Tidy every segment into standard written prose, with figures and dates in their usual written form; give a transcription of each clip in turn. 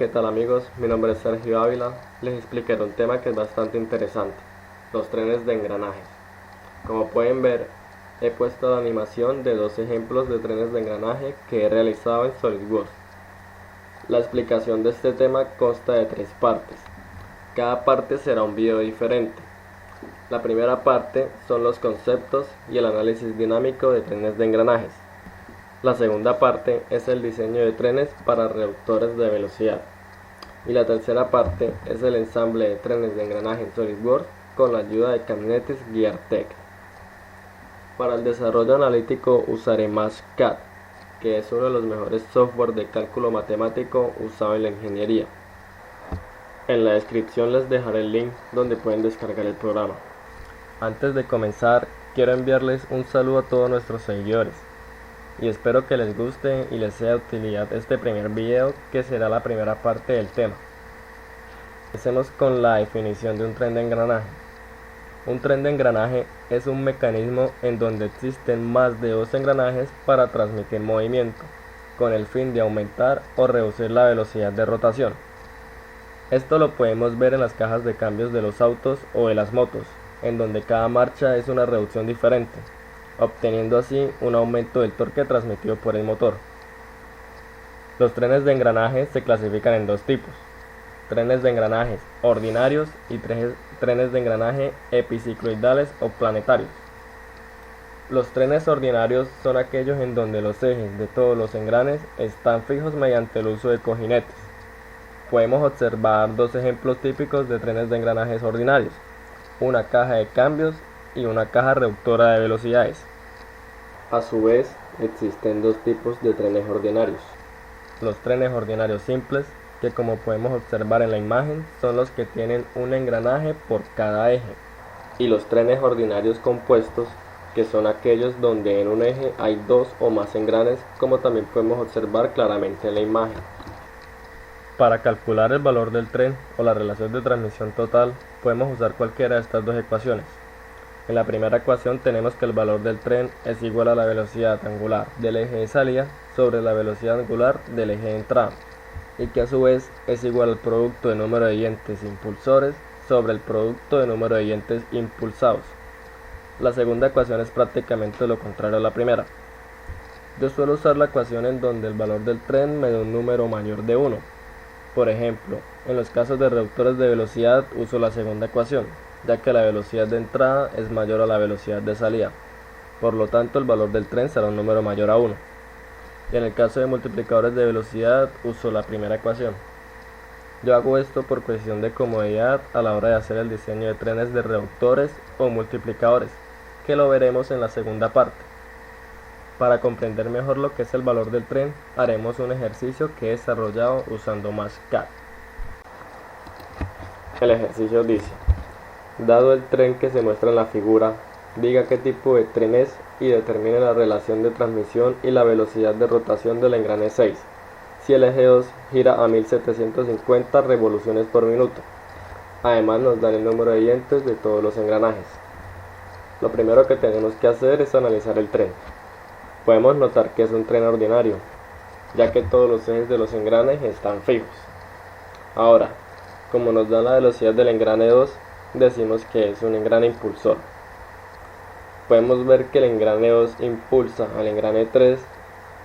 ¿qué tal amigos? Mi nombre es Sergio Ávila. Les explicaré un tema que es bastante interesante, los trenes de engranajes. Como pueden ver, he puesto la animación de dos ejemplos de trenes de engranaje que he realizado en SolidWorks. La explicación de este tema consta de tres partes. Cada parte será un video diferente. La primera parte son los conceptos y el análisis dinámico de trenes de engranajes. La segunda parte es el diseño de trenes para reductores de velocidad. Y la tercera parte es el ensamble de trenes de engranaje en SolidWorks con la ayuda de Kinetis GearTech. Para el desarrollo analítico usaré MashCAD, que es uno de los mejores software de cálculo matemático usado en la ingeniería. En la descripción les dejaré el link donde pueden descargar el programa. Antes de comenzar, quiero enviarles un saludo a todos nuestros seguidores y espero que les guste y les sea de utilidad este primer video, que será la primera parte del tema. Empecemos con la definición de un tren de engranaje. Un tren de engranaje es un mecanismo en donde existen más de dos engranajes para transmitir movimiento, con el fin de aumentar o reducir la velocidad de rotación. Esto lo podemos ver en las cajas de cambios de los autos o de las motos, en donde cada marcha es una reducción diferente, obteniendo así un aumento del torque transmitido por el motor. Los trenes de engranaje se clasifican en dos tipos: trenes de engranajes ordinarios y trenes de engranaje epicicloidales o planetarios. Los trenes ordinarios son aquellos en donde los ejes de todos los engranes están fijos mediante el uso de cojinetes. Podemos observar dos ejemplos típicos de trenes de engranajes ordinarios: una caja de cambios y una caja reductora de velocidades. A su vez, existen dos tipos de trenes ordinarios: los trenes ordinarios simples, que como podemos observar en la imagen, son los que tienen un engranaje por cada eje, y los trenes ordinarios compuestos, que son aquellos donde en un eje hay dos o más engranes, como también podemos observar claramente en la imagen. Para calcular el valor del tren o la relación de transmisión total, podemos usar cualquiera de estas dos ecuaciones. En la primera ecuación tenemos que el valor del tren es igual a la velocidad angular del eje de salida sobre la velocidad angular del eje de entrada, y que a su vez es igual al producto de número de dientes impulsores sobre el producto de número de dientes impulsados. La segunda ecuación es prácticamente lo contrario a la primera. Yo suelo usar la ecuación en donde el valor del tren me da un número mayor de 1. Por ejemplo, en los casos de reductores de velocidad uso la segunda ecuación, ya que la velocidad de entrada es mayor a la velocidad de salida. Por lo tanto, el valor del tren será un número mayor a 1. Y en el caso de multiplicadores de velocidad uso la primera ecuación. Yo hago esto por cuestión de comodidad a la hora de hacer el diseño de trenes de reductores o multiplicadores, que lo veremos en la segunda parte. Para comprender mejor lo que es el valor del tren, haremos un ejercicio que he desarrollado usando MashCAD. El ejercicio dice: dado el tren que se muestra en la figura, diga qué tipo de tren es y determine la relación de transmisión y la velocidad de rotación del engrane 6, si el eje 2 gira a 1750 revoluciones por minuto. Además nos dan el número de dientes de todos los engranajes. Lo primero que tenemos que hacer es analizar el tren. Podemos notar que es un tren ordinario, ya que todos los ejes de los engranes están fijos. Ahora, como nos da la velocidad del engrane 2, decimos que es un engrane impulsor. Podemos ver que el engrane 2 impulsa al engrane 3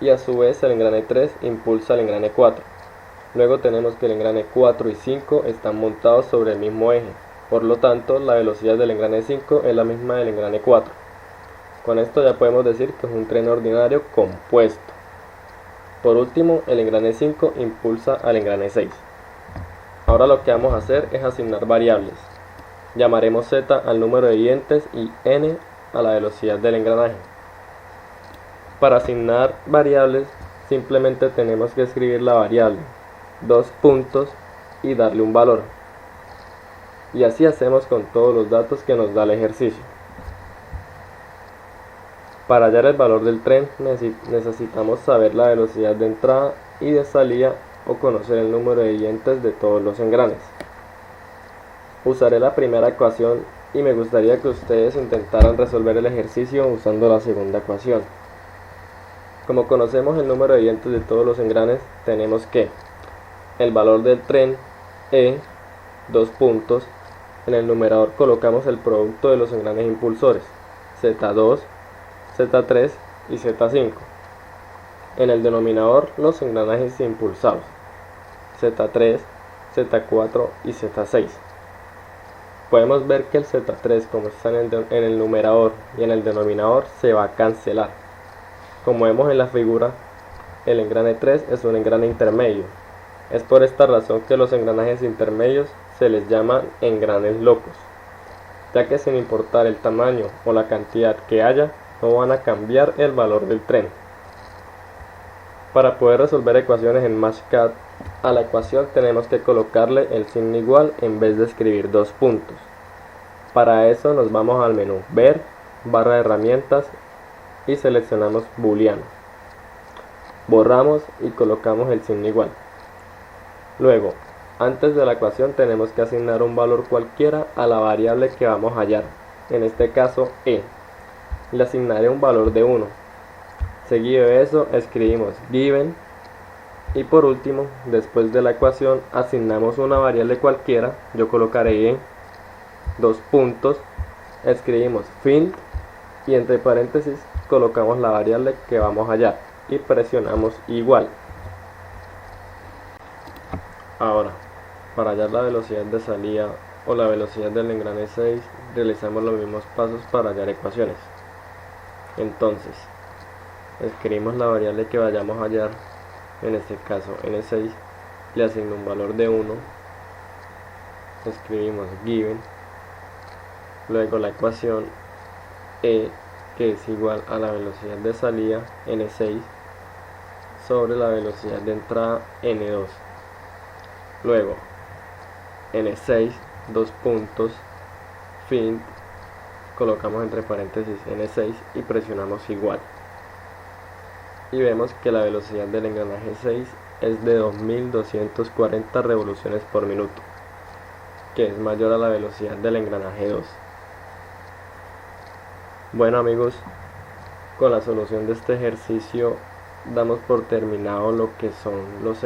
y a su vez el engrane 3 impulsa al engrane 4. Luego tenemos que el engrane 4 y 5 están montados sobre el mismo eje, por lo tanto la velocidad del engrane 5 es la misma del engrane 4. Con esto ya podemos decir que es un tren ordinario compuesto. Por último, el engrane 5 impulsa al engrane 6. Ahora lo que vamos a hacer es asignar variables. Llamaremos Z al número de dientes y N a la velocidad del engranaje. Para asignar variables, simplemente tenemos que escribir la variable, dos puntos y darle un valor. Y así hacemos con todos los datos que nos da el ejercicio. Para hallar el valor del tren necesitamos saber la velocidad de entrada y de salida o conocer el número de dientes de todos los engranes. Usaré la primera ecuación y me gustaría que ustedes intentaran resolver el ejercicio usando la segunda ecuación. Como conocemos el número de dientes de todos los engranes, tenemos que el valor del tren E, dos puntos, en el numerador colocamos el producto de los engranes impulsores, Z2, Z3 y Z5. En el denominador los engranajes impulsados, Z3, Z4 y Z6. Podemos ver que el Z3, como está en el numerador y en el denominador, se va a cancelar. Como vemos en la figura, el engrane 3 es un engrane intermedio. Es por esta razón que los engranajes intermedios se les llaman engranes locos, ya que sin importar el tamaño o la cantidad que haya, no van a cambiar el valor del tren. Para poder resolver ecuaciones en MATLAB, a la ecuación tenemos que colocarle el signo igual en vez de escribir dos puntos. Para eso nos vamos al menú Ver, barra de herramientas y seleccionamos booleano. Borramos y colocamos el signo igual. Luego, antes de la ecuación tenemos que asignar un valor cualquiera a la variable que vamos a hallar, en este caso E. Le asignaré un valor de 1. Seguido de eso escribimos given y por último, después de la ecuación asignamos una variable cualquiera. Yo colocaré E, dos puntos, escribimos find y entre paréntesis colocamos la variable que vamos a hallar y presionamos igual. Ahora, para hallar la velocidad de salida o la velocidad del engrane 6, realizamos los mismos pasos para hallar ecuaciones. Entonces, escribimos la variable que vayamos a hallar, en este caso N6, le asigno un valor de 1, escribimos given, luego la ecuación E, que es igual a la velocidad de salida N6 sobre la velocidad de entrada N2. Luego N6, dos puntos, find, colocamos entre paréntesis N6 y presionamos igual. Y vemos que la velocidad del engranaje 6 es de 2240 revoluciones por minuto, que es mayor a la velocidad del engranaje 2. Bueno amigos, con la solución de este ejercicio damos por terminado lo que son los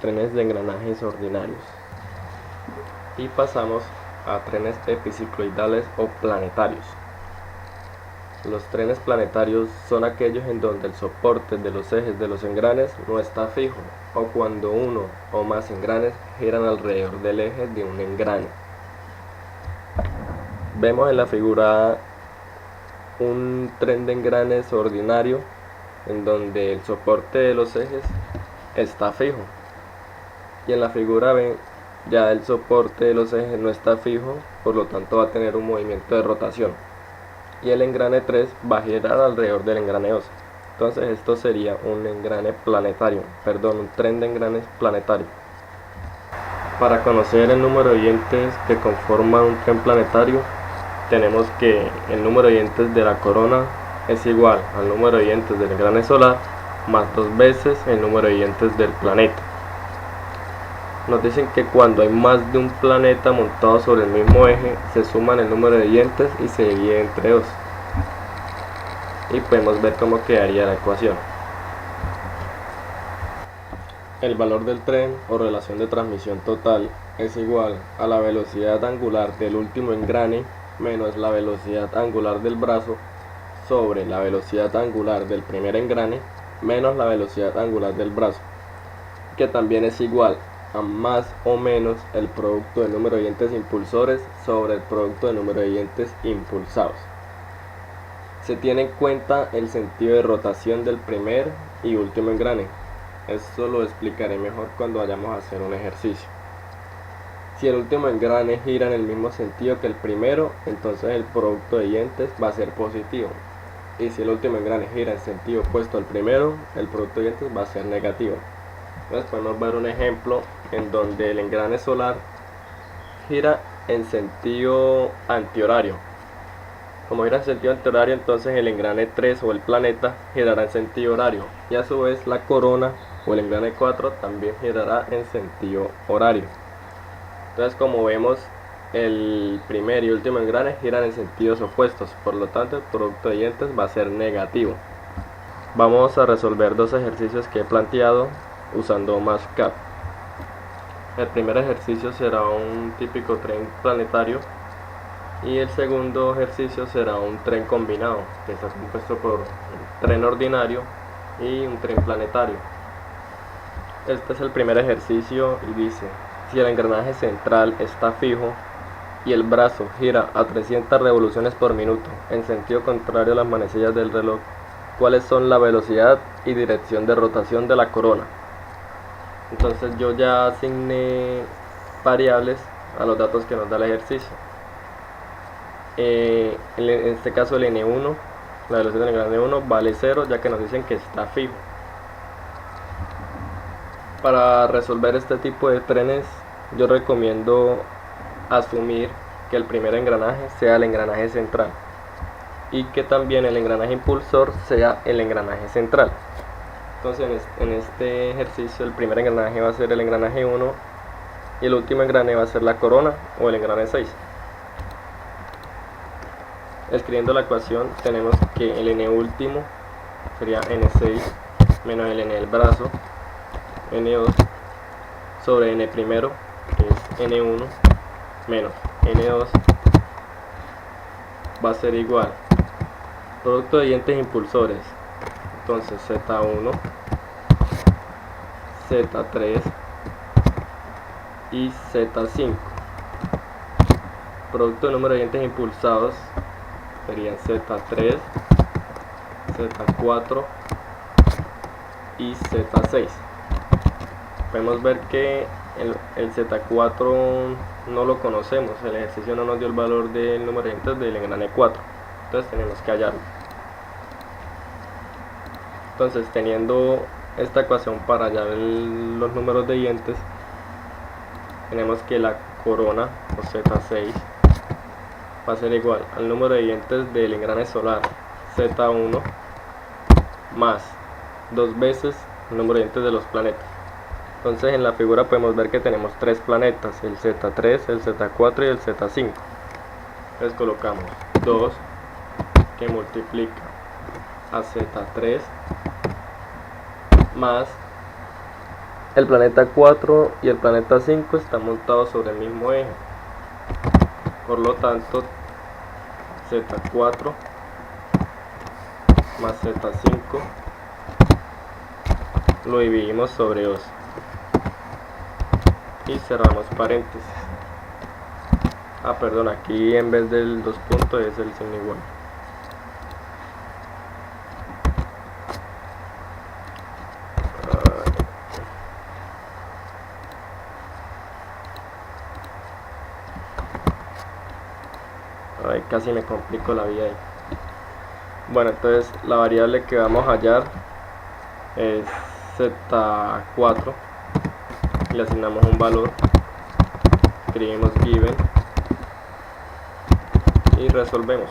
trenes de engranajes ordinarios y pasamos a trenes epicicloidales o planetarios. Los trenes planetarios son aquellos en donde el soporte de los ejes de los engranes no está fijo o cuando uno o más engranes giran alrededor del eje de un engrane. Vemos en la figura un tren de engranes ordinario en donde el soporte de los ejes está fijo y en la figura ven ya el soporte de los ejes no está fijo, por lo tanto va a tener un movimiento de rotación y el engrane 3 va a girar alrededor del engrane 2. Entonces esto sería un engrane planetario, un tren de engranes planetario. Para conocer el número de oyentes que conforman un tren planetario, tenemos que el número de oyentes de la corona es igual al número de oyentes del engrane solar más 2 veces el número de oyentes del planeta. Nos dicen que cuando hay más de un planeta montado sobre el mismo eje, se suman el número de oyentes y se divide entre 2. Y podemos ver cómo quedaría la ecuación. El valor del tren o relación de transmisión total es igual a la velocidad angular del último engrane menos la velocidad angular del brazo sobre la velocidad angular del primer engrane menos la velocidad angular del brazo, que también es igual a más o menos el producto del número de oyentes impulsores sobre el producto del número de oyentes impulsados. Se tiene en cuenta el sentido de rotación del primer y último engrane. Esto lo explicaré mejor cuando vayamos a hacer un ejercicio. Si el último engrane gira en el mismo sentido que el primero, entonces el producto de oyentes va a ser positivo. Y si el último engrane gira en sentido opuesto al primero, el producto de oyentes va a ser negativo. Entonces podemos ver un ejemplo en donde el engrane solar gira en sentido antihorario. Como gira en sentido antihorario, entonces el engrane 3 o el planeta girará en sentido horario. Y a su vez la corona o el engrane 4 también girará en sentido horario. Entonces, como vemos, el primer y último engrane giran en sentidos opuestos, por lo tanto el producto de oyentes va a ser negativo. Vamos a resolver dos ejercicios que he planteado usando MATLAB. El primer ejercicio será un típico tren planetario y el segundo ejercicio será un tren combinado, que está compuesto por un tren ordinario y un tren planetario. Este es el primer ejercicio y dice: si el engranaje central está fijo y el brazo gira a 300 revoluciones por minuto en sentido contrario a las manecillas del reloj, ¿cuáles son la velocidad y dirección de rotación de la corona? Entonces yo ya asigné variables a los datos que nos da el ejercicio. En este caso el N1, la velocidad del engranaje 1 vale 0, ya que nos dicen que está fijo. Para resolver este tipo de trenes yo recomiendo asumir que el primer engranaje sea el engranaje central y que también el engranaje impulsor sea el engranaje central. Entonces en este ejercicio el primer engranaje va a ser el engranaje 1 y el último engranaje va a ser la corona o el engranaje 6. Escribiendo la ecuación tenemos que el n último sería n6 menos el n del brazo, n2 sobre n primero, que es n1 menos n2 va a ser igual producto de dientes impulsores. Entonces Z1, Z3 y Z5. Producto de número de dientes impulsados serían Z3, Z4 y Z6. Podemos ver que el Z4 no lo conocemos, el ejercicio no nos dio el valor del número de dientes del engranaje 4, entonces tenemos que hallarlo. Entonces, teniendo esta ecuación para hallar los números de dientes, tenemos que la corona o Z6 va a ser igual al número de dientes del engranaje solar Z1 más 2 veces el número de dientes de los planetas. Entonces en la figura podemos ver que tenemos 3 planetas, el Z3, el Z4 y el Z5. Entonces colocamos 2 que multiplica a Z3 más el planeta 4 y el planeta 5 están montados sobre el mismo eje. Por lo tanto, Z4 más Z5 lo dividimos sobre 2 y cerramos paréntesis. Perdón, aquí en vez del 2 puntos es el signo igual. Ay, casi me complico la vida ahí. Bueno, entonces la variable que vamos a hallar es Z4. Le asignamos un valor, escribimos given y resolvemos.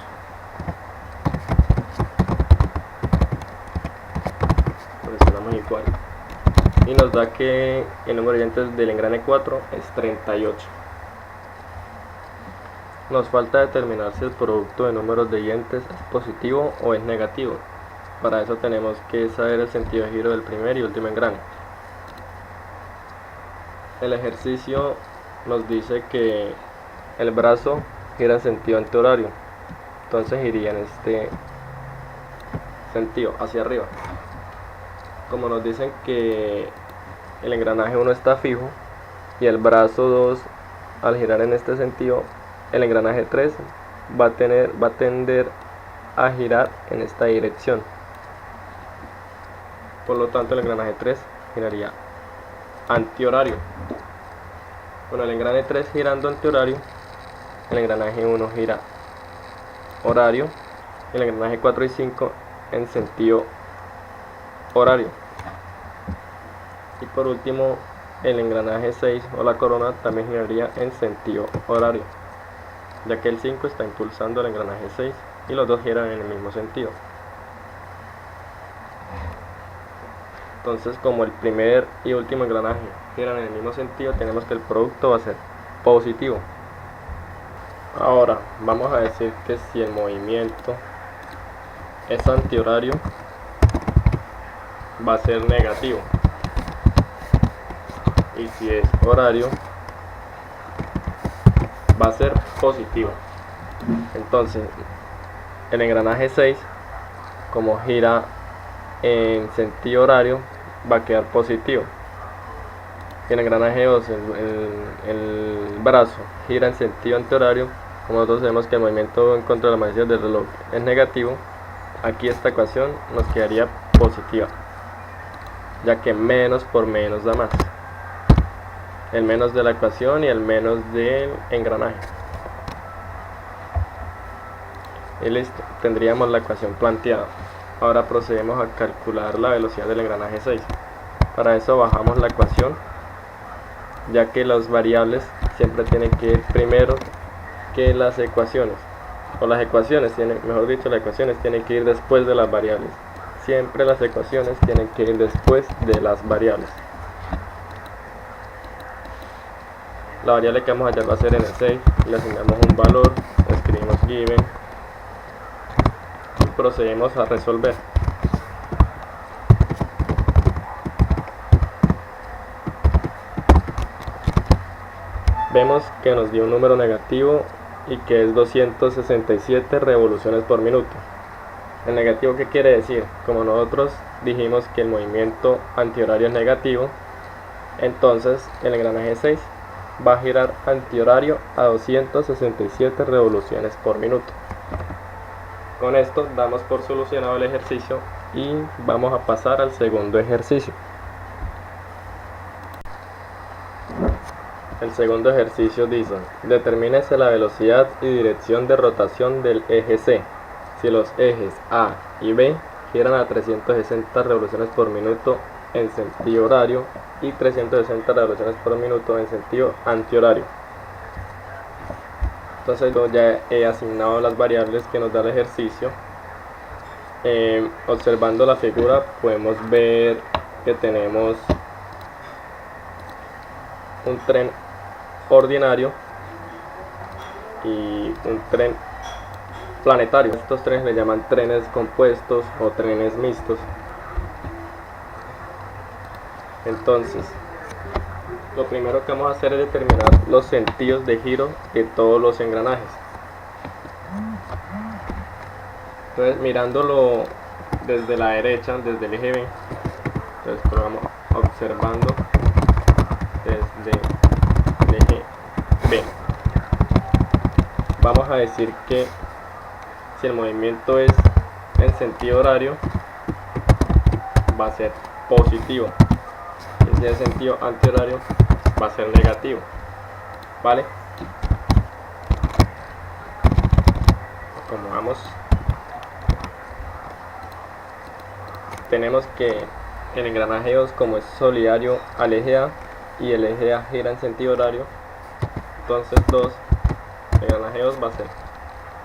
Presionamos igual y nos da que el número de dientes del engranaje 4 es 38. Nos falta determinar si el producto de números de dientes es positivo o es negativo. Para eso tenemos que saber el sentido de giro del primer y último engranaje. El ejercicio nos dice que el brazo gira en sentido antihorario, entonces iría en este sentido, hacia arriba. Como nos dicen que el engranaje 1 está fijo y el brazo 2 al girar en este sentido, el engranaje 3 va a tender a girar en esta dirección. Por lo tanto el engranaje 3 giraría antihorario. Bueno, el engranaje 3 girando antihorario, el engranaje 1 gira horario, el engranaje 4 y 5 en sentido horario. Y por último, el engranaje 6 o la corona también giraría en sentido horario, ya que el 5 está impulsando el engranaje 6 y los dos giran en el mismo sentido. Entonces, como el primer y último engranaje giran en el mismo sentido, tenemos que el producto va a ser positivo. Ahora vamos a decir que si el movimiento es antihorario, va a ser negativo. y si es horario va a ser positivo. Entonces el engranaje 6, como gira en sentido horario, va a quedar positivo. Si el engranaje 2, el brazo, gira en sentido antihorario, como nosotros sabemos que el movimiento en contra de la manecilla del reloj es negativo, aquí esta ecuación nos quedaría positiva, ya que menos por menos da más. El menos de la ecuación y el menos del engranaje. Y listo, tendríamos la ecuación planteada. Ahora procedemos a calcular la velocidad del engranaje 6. Para eso bajamos la ecuación, ya que las variables siempre tienen que ir primero que las ecuaciones. O las ecuaciones, mejor dicho, las ecuaciones tienen que ir después de las variables. Siempre las ecuaciones tienen que ir después de las variables. La variable que vamos a hallar va a ser n6, le asignamos un valor, escribimos given y procedemos a resolver. Vemos que nos dio un número negativo y que es 267 revoluciones por minuto. ¿El negativo qué quiere decir? Como nosotros dijimos que el movimiento antihorario es negativo, entonces el engranaje 6 va a girar antihorario a 267 revoluciones por minuto. Con esto damos por solucionado el ejercicio y vamos a pasar al segundo ejercicio. El segundo ejercicio dice: determínese la velocidad y dirección de rotación del eje C si los ejes A y B giran a 360 revoluciones por minuto en sentido horario y 360 revoluciones por minuto en sentido antihorario. Entonces yo ya he asignado las variables que nos da el ejercicio. Observando la figura podemos ver que tenemos un tren ordinario y un tren planetario. Estos trenes le llaman trenes compuestos o trenes mixtos. Entonces, lo primero que vamos a hacer es determinar los sentidos de giro de todos los engranajes. Entonces, mirándolo desde la derecha, desde el eje B, entonces vamos observando desde el eje B. Vamos a decir que si el movimiento es en sentido horario, va a ser positivo. Si es sentido antihorario, va a ser negativo, ¿vale? Como vamos, tenemos que el engranaje 2, como es solidario al eje A y el eje A gira en sentido horario, entonces el engranaje 2 va a ser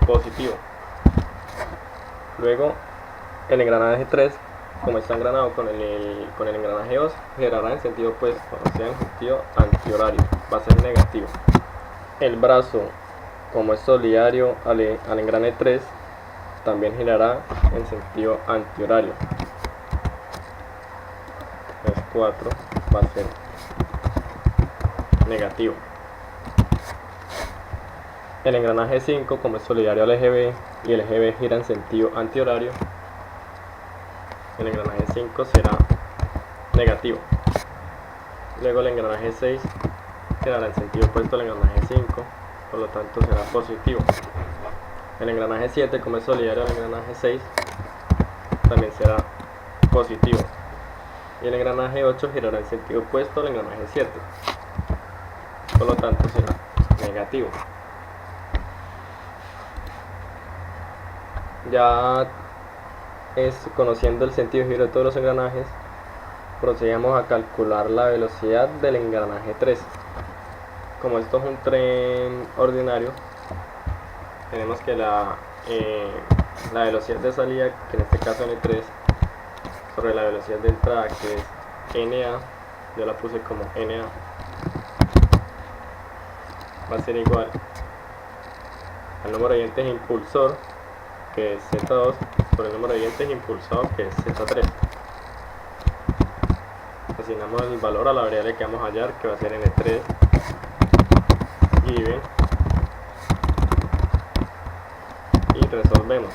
positivo. Luego el engranaje 3, como está engranado con el engranaje 2, girará en sentido opuesto, o sea en sentido antihorario, va a ser negativo. El brazo, como es solidario al engranaje 3, también girará en sentido antihorario. 4 va a ser negativo. El engranaje 5, como es solidario al eje B y el eje B gira en sentido antihorario, el engranaje 5 será negativo. Luego el engranaje 6 girará en sentido opuesto al engranaje 5, por lo tanto será positivo. El engranaje 7, como es solidario al engranaje 6, también será positivo. Y el engranaje 8 girará en sentido opuesto al engranaje 7, por lo tanto será negativo. Ya conociendo el sentido de giro de todos los engranajes, procedemos a calcular la velocidad del engranaje 3. Como esto es un tren ordinario, tenemos que la velocidad de salida, que en este caso N3, sobre la velocidad de entrada, que es NA, yo la puse como NA, va a ser igual al número de dientes impulsor, que es Z2, por el número de dientes impulsado, que es Z3. Así asignamos el valor a la variable que vamos a hallar, que va a ser n3 given, y resolvemos.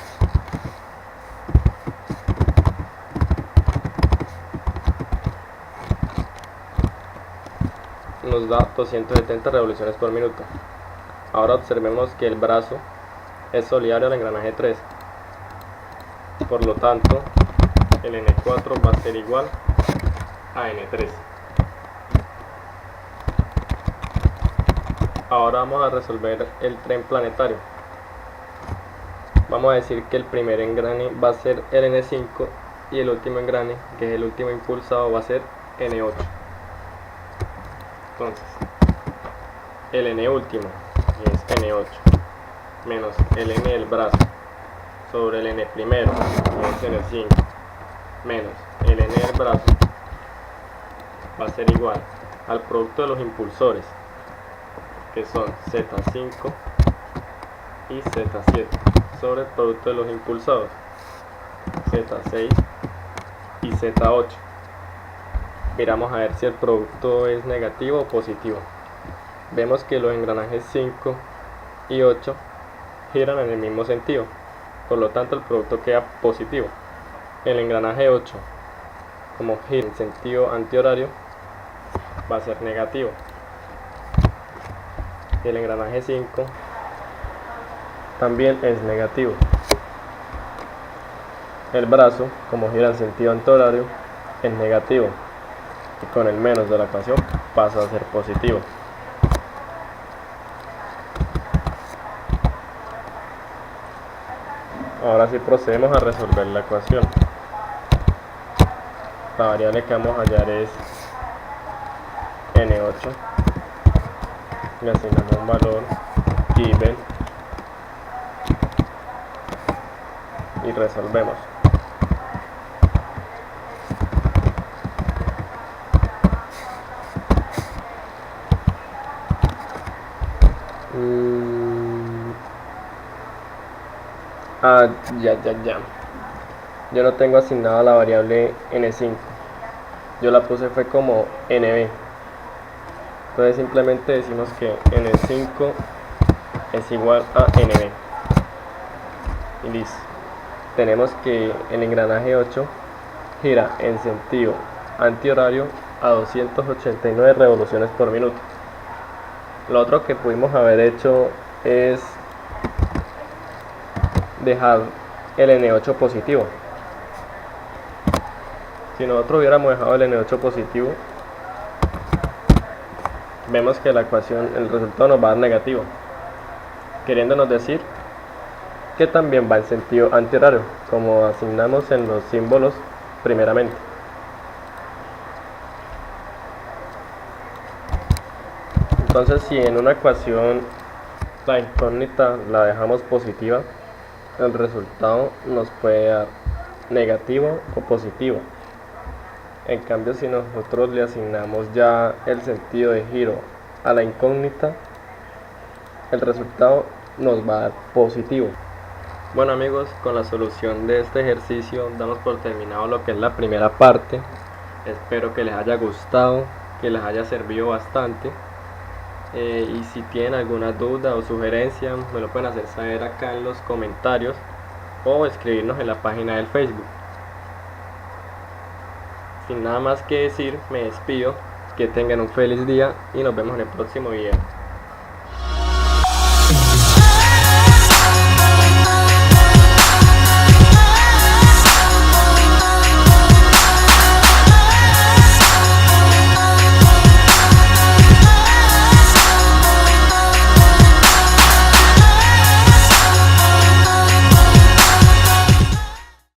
Nos da 270 revoluciones por minuto. Ahora observemos que el brazo es solidario al engranaje 3. Por lo tanto, el N4 va a ser igual a N3. Ahora vamos a resolver el tren planetario. Vamos a decir que el primer engrane va a ser el N5 y el último engrane, que es el último impulsado, va a ser N8. Entonces, el N último, que es N8, menos el N del brazo, sobre el N primero, que es N5, menos el N del brazo, va a ser igual al producto de los impulsores, que son Z5 y Z7, sobre el producto de los impulsados, Z6 y Z8. Miramos a ver si el producto es negativo o positivo. Vemos que los engranajes 5 y 8 giran en el mismo sentido, por lo tanto el producto queda positivo. El engranaje 8, como gira en sentido antihorario, va a ser negativo. El engranaje 5 también es negativo. El brazo, como gira en sentido antihorario, es negativo, y con el menos de la ecuación pasa a ser positivo. Ahora sí procedemos a resolver la ecuación. La variable que vamos a hallar es N8. Le asignamos un valor given y resolvemos. Ya. Yo no tengo asignada la variable N5. Yo la puse fue como NB. Entonces simplemente decimos que N5 es igual a NB. Y listo. Tenemos que el engranaje 8 gira en sentido antihorario a 289 revoluciones por minuto. Lo otro que pudimos haber hecho es dejar el N8 positivo. Si nosotros hubiéramos dejado el N8 positivo, vemos que la ecuación, el resultado nos va a dar negativo, queriéndonos decir que también va en sentido antihorario, como asignamos en los símbolos primeramente. Entonces, si en una ecuación la incógnita la dejamos positiva, el resultado nos puede dar negativo o positivo. En cambio, si nosotros le asignamos ya el sentido de giro a la incógnita, el resultado nos va a dar positivo. Bueno amigos, con la solución de este ejercicio damos por terminado lo que es la primera parte. Espero que les haya gustado, que les haya servido bastante. Y si tienen alguna duda o sugerencia, me lo pueden hacer saber acá en los comentarios o escribirnos en la página del Facebook. Sin nada más que decir, me despido, que tengan un feliz día y nos vemos en el próximo video.